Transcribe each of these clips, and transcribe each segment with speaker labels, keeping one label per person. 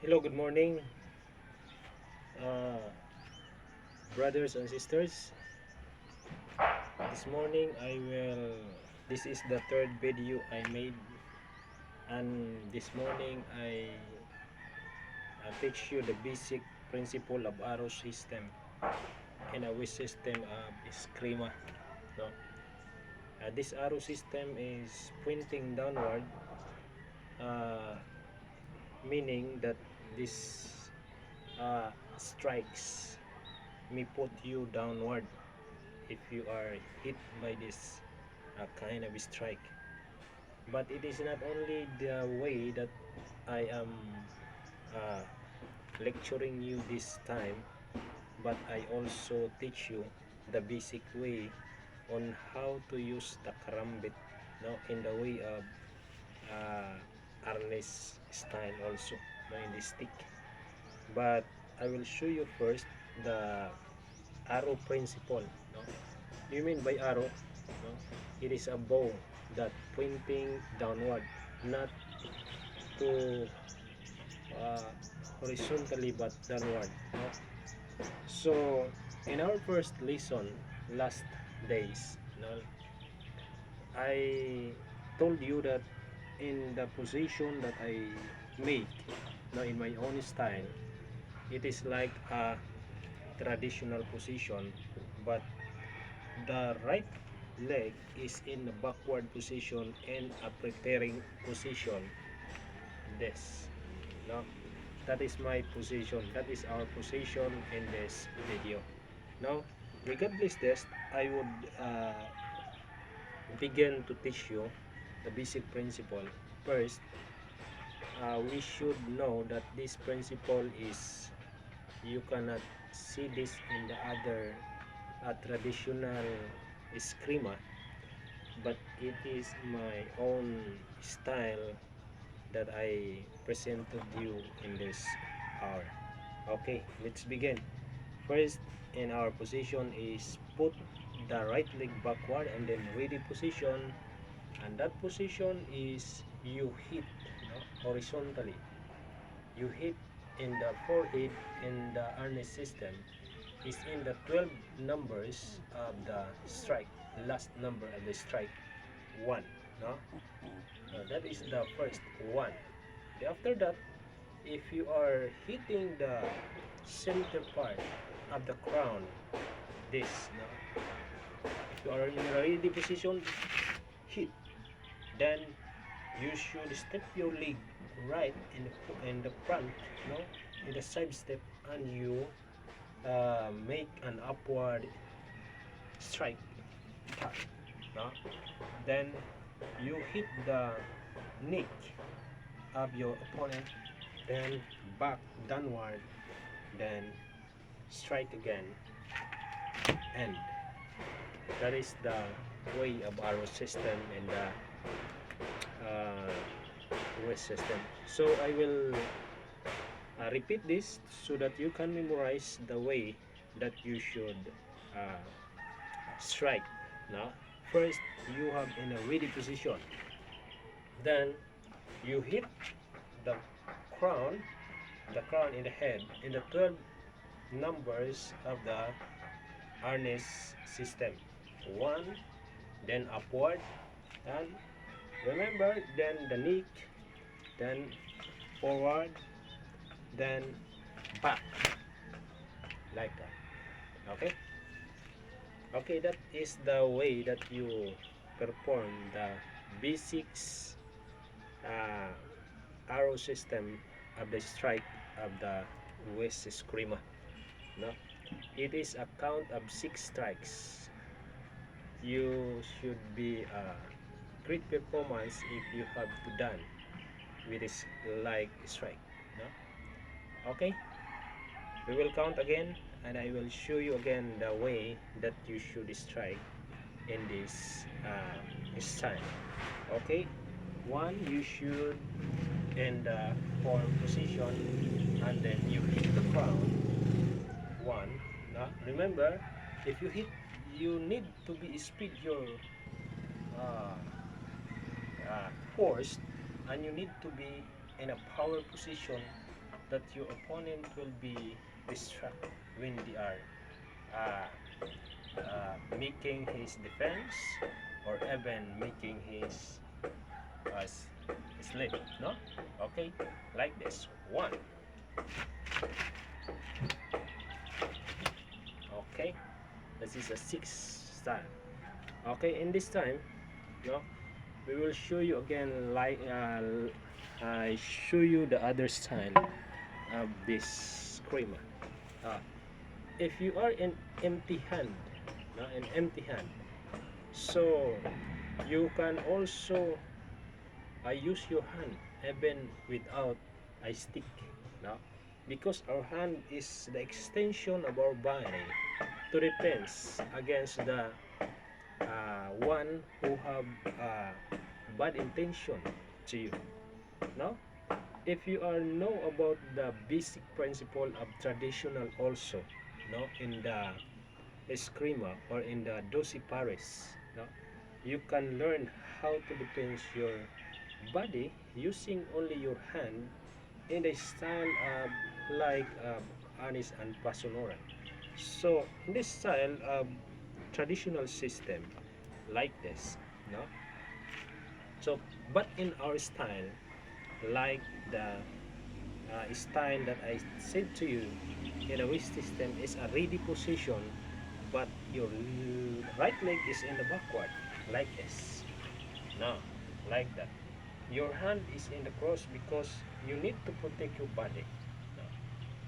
Speaker 1: Hello, good morning, uh, brothers and sisters. This morning this is the third video I made, and this morning I teach you the basic principle of arrow system and a WES system of Escrima. No? This arrow system is pointing downward, uh, meaning that this strikes may put you downward if you are hit by this kind of strike. But it is not only the way that I am uh, lecturing you this time, but I also teach you the basic way on how to use the karambit, no, in the way of uh, harness style also, no, in the stick. But I will show you first the arrow principle. No? You mean by arrow? No? It is a bow that pointing downward, not to uh, horizontally but downward. No? So in our first lesson last days, no, I told you that in the position that I make, no, in my own style, it is like a traditional position, but the right leg is in the backward position and a preparing position. This, no, that is my position, that is our position in this video. Now regardless this, I would begin to teach you the basic principle. First, we should know that this principle is, you cannot see this in the other traditional Escrima, but it is my own style that I presented you in this hour. Okay, let's begin. First, in our position is put the right leg backward and then ready position, and that position is you hit, no, horizontally. You hit in the forehead in the harness system is in the 12 numbers of the strike, last number of the strike, 1, no? That is the first one. After that, if you are hitting the center part of the crown, this, no? If you are in a ready position, hit, then you should step your leg right in the front, no, in the side step, and you make an upward strike, no? Then you hit the neck of your opponent, then back downward, then strike again, and that is the way of arrow system and the WES system. So I will repeat this so that you can memorize the way that you should uh, strike. Now, first you have in a ready position, then you hit the crown, in the head, in the 12 numbers of the harness system. 1, then upward, and remember, then the neck, then forward, then back, like that. Okay? Okay, that is the way that you perform the basics uh, arrow system of the strike of the WES Escrima. No? It is a count of 6 strikes. You should be great performance if you have to done with this like strike. No? Okay, we will count again, and I will show you again the way that you should strike in this style. Okay, 1, you should in the form position, and then you hit the crown. 1. Now remember, if you hit, you need to be speed your uh, force, and you need to be in a power position that your opponent will be distracted when they are uh, making his defense, or even making his uh, sleep. No? Okay, like this. One. Okay, this is a 6 style. Okay, in this time, no, we will show you again, like I show you the other style of this Escrima. Uh, if you are in empty hand, no, in empty hand, so you can also use your hand even without a stick, no, because our hand is the extension of our body to defense against the one who have bad intention to you. No, if you are know about the basic principle of traditional also, no, in the Escrima or in the Dosi Pares, no, you can learn how to defend your body using only your hand in the style of like Anis and Pasonoran. So in this style of traditional system like this, no. So but in our style, like the style that I said to you in a WES system, is a ready position, but your right leg is in the backward, like this. No, like that. Your hand is in the cross because you need to protect your body. No,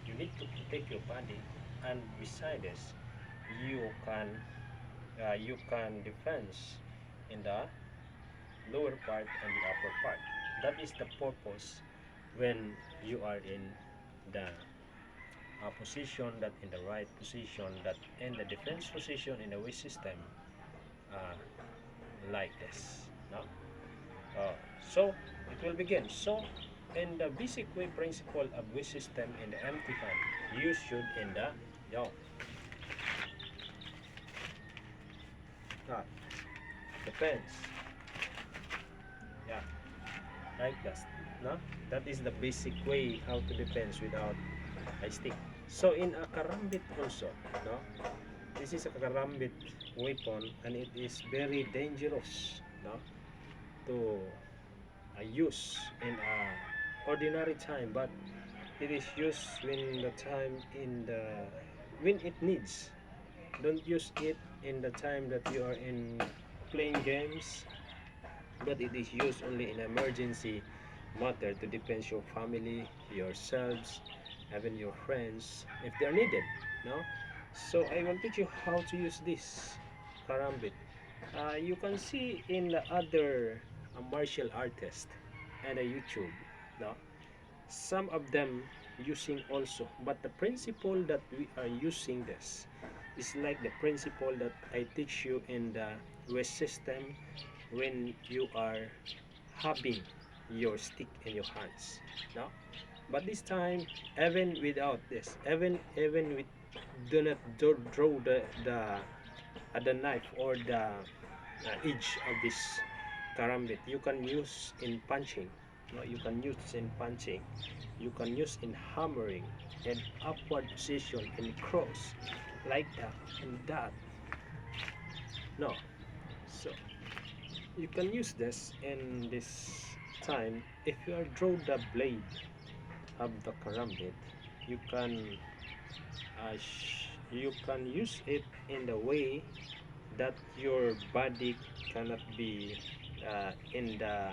Speaker 1: you need to protect your body, and beside this, you can defense in the lower part and the upper part. That is the purpose when you are in the position, that in the right position, that in the defense position in the WES system, uh, like this. No? So it will begin. So in the basic way principle of WES system, in the empty hand, you should in the defense. Yeah, like that. No? That is the basic way how to defense without a stick. So in a karambit also, no? This is a karambit weapon, and it is very dangerous, no? To use in a ordinary time, but it is used when the time in the when it needs. Don't use it in the time that you are in playing games, but it is used only in emergency matter to defend your family, yourselves, even your friends if they are needed. No, so I will teach you how to use this karambit. You can see in the other martial artist and a YouTube. No, some of them using also, but the principle that we are using this is like the principle that I teach you in the WES system when you are having your stick in your hands. No, but this time, even without this, even with do not draw the knife or the edge of this karambit, you can use in punching. No, you can use in punching, you can use in hammering, in upward position, in cross, like that and that. No, so you can use this in this time. If you are draw the blade of the karambit, you can you can use it in the way that your body cannot be in the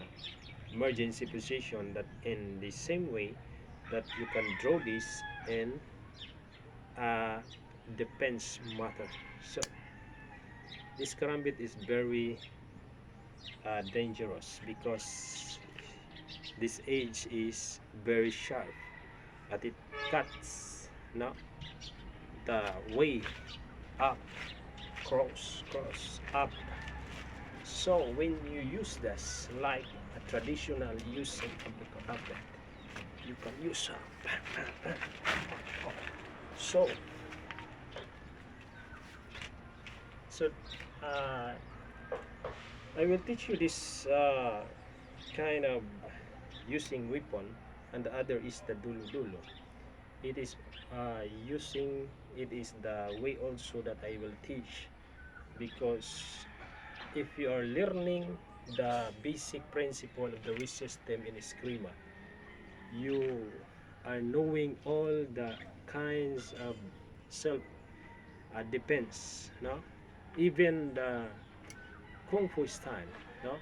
Speaker 1: emergency position, that in the same way that you can draw this in defense matter. So this karambit is very dangerous because this edge is very sharp, but it cuts, no, the way up, cross up. So when you use this like a traditional using of the karambit, you can use so so uh, I will teach you this kind of using weapon and the other is the dulo-dulo. It is using, it is the way also that I will teach, because if you are learning the basic principle of the WES system in Escrima, you are knowing all the kinds of self defense, no? Even the kung fu style, no?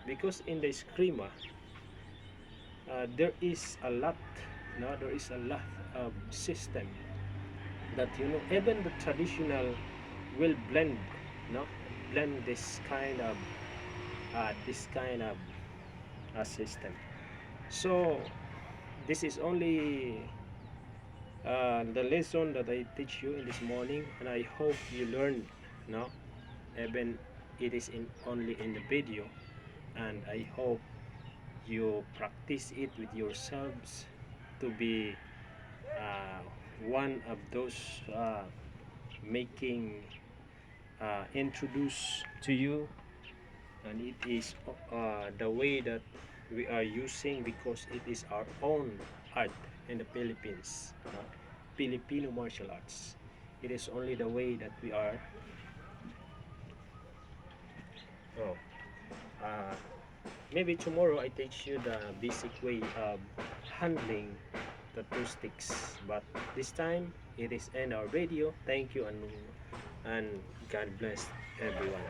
Speaker 1: Because in the Escrima, there is a lot, no? There is a lot of system that, you know, even the traditional will blend, no? Blend this kind of system. So this is only the lesson that I teach you in this morning, and I hope you learn, no? Even it is in only in the video, and I hope you practice it with yourselves to be uh, one of those making introduce to you, and it is the way that we are using, because it is our own art in the Philippines, Filipino martial arts. It is only the way that we are. Oh, uh, maybe tomorrow I teach you the basic way of handling the two sticks. But this time it is end our video. Thank you, and God bless everyone.